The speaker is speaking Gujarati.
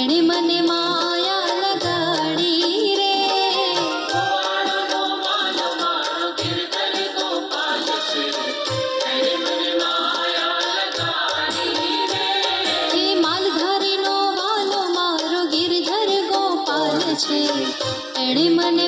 એણે મને માયા લગાડી રે. હે માલધારીનો વાલો મારો ગિરધર ગોપાલ છે, એણે મને